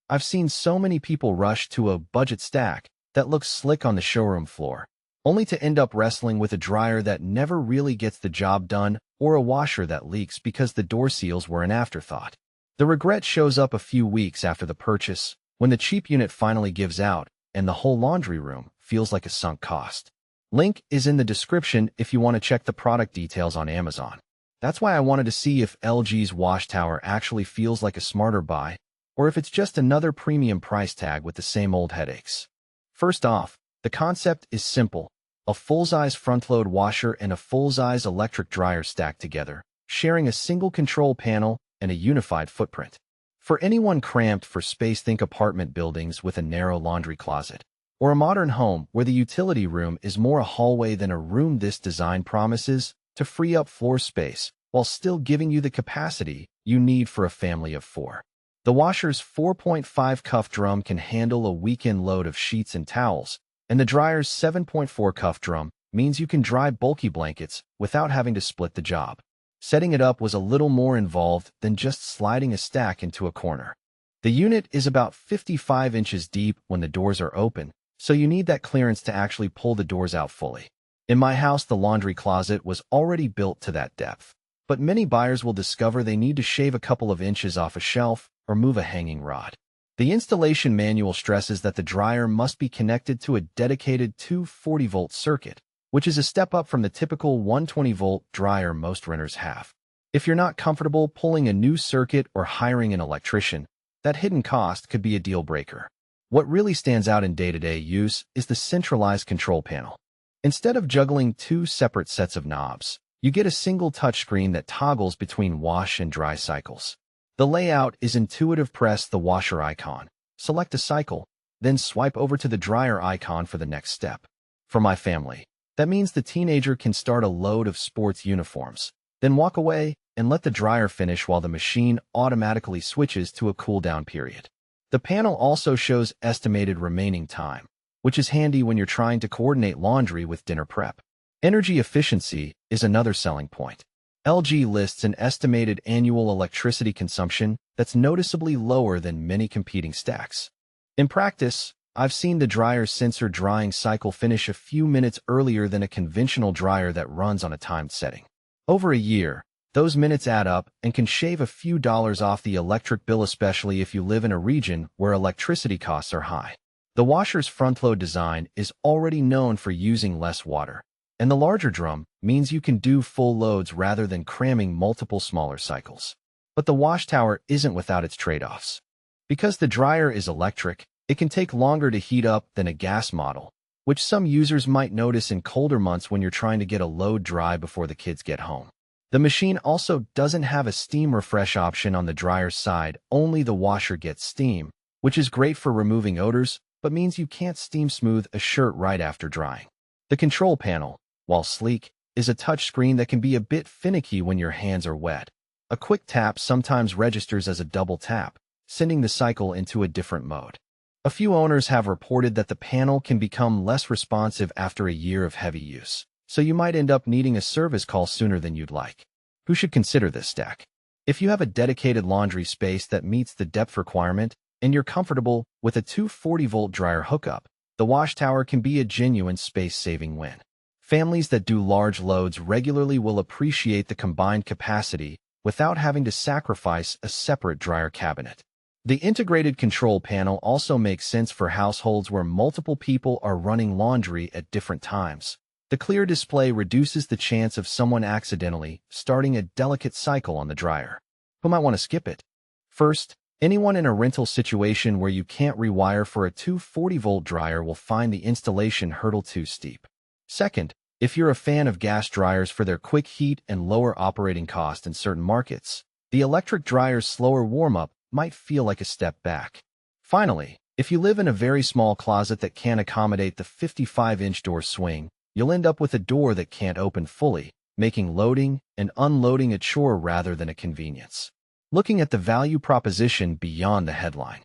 I've seen so many people rush to a budget stack that looks slick on the showroom floor, only to end up wrestling with a dryer that never really gets the job done or a washer that leaks because the door seals were an afterthought. The regret shows up a few weeks after the purchase, when the cheap unit finally gives out and the whole laundry room feels like a sunk cost. Link is in the description if you want to check the product details on Amazon. That's why I wanted to see if LG's WashTower actually feels like a smarter buy, or if it's just another premium price tag with the same old headaches. First off, the concept is simple: a full-size front-load washer and a full-size electric dryer stacked together, sharing a single control panel and a unified footprint. For anyone cramped for space, think apartment buildings with a narrow laundry closet, or a modern home where the utility room is more a hallway than a room. This design promises to free up floor space while still giving you the capacity you need for a family of 4. The washer's 4.5 cuff drum can handle a weekend load of sheets and towels, and the dryer's 7.4 cuff drum means you can dry bulky blankets without having to split the job. Setting it up was a little more involved than just sliding a stack into a corner. The unit is about 55 inches deep when the doors are open, so you need that clearance to actually pull the doors out fully. In my house, the laundry closet was already built to that depth, but many buyers will discover they need to shave a couple of inches off a shelf or move a hanging rod. The installation manual stresses that the dryer must be connected to a dedicated 240-volt circuit, which is a step up from the typical 120-volt dryer most renters have. If you're not comfortable pulling a new circuit or hiring an electrician, that hidden cost could be a deal breaker. What really stands out in day-to-day use is the centralized control panel. Instead of juggling 2 separate sets of knobs, you get a single touchscreen that toggles between wash and dry cycles. The layout is intuitive. Press the washer icon, select a cycle, then swipe over to the dryer icon for the next step. For my family, that means the teenager can start a load of sports uniforms, then walk away and let the dryer finish while the machine automatically switches to a cool-down period. The panel also shows estimated remaining time, which is handy when you're trying to coordinate laundry with dinner prep. Energy efficiency is another selling point. LG lists an estimated annual electricity consumption that's noticeably lower than many competing stacks. In practice, I've seen the dryer's sensor drying cycle finish a few minutes earlier than a conventional dryer that runs on a timed setting. Over a year, those minutes add up and can shave a few dollars off the electric bill, especially if you live in a region where electricity costs are high. The washer's front-load design is already known for using less water, and the larger drum means you can do full loads rather than cramming multiple smaller cycles. But the WashTower isn't without its trade-offs. Because the dryer is electric, it can take longer to heat up than a gas model, which some users might notice in colder months when you're trying to get a load dry before the kids get home. The machine also doesn't have a steam refresh option on the dryer's side. Only the washer gets steam, which is great for removing odors, but means you can't steam smooth a shirt right after drying. The control panel, while sleek, is a touchscreen that can be a bit finicky when your hands are wet. A quick tap sometimes registers as a double tap, sending the cycle into a different mode. A few owners have reported that the panel can become less responsive after a year of heavy use, so you might end up needing a service call sooner than you'd like. Who should consider this stack? If you have a dedicated laundry space that meets the depth requirement and you're comfortable with a 240-volt dryer hookup, the WashTower can be a genuine space-saving win. Families that do large loads regularly will appreciate the combined capacity without having to sacrifice a separate dryer cabinet. The integrated control panel also makes sense for households where multiple people are running laundry at different times. The clear display reduces the chance of someone accidentally starting a delicate cycle on the dryer. Who might want to skip it? First, anyone in a rental situation where you can't rewire for a 240-volt dryer will find the installation hurdle too steep. Second, if you're a fan of gas dryers for their quick heat and lower operating cost in certain markets, the electric dryer's slower warm-up might feel like a step back. Finally, if you live in a very small closet that can't accommodate the 55-inch door swing, you'll end up with a door that can't open fully, making loading and unloading a chore rather than a convenience. Looking at the value proposition beyond the headline,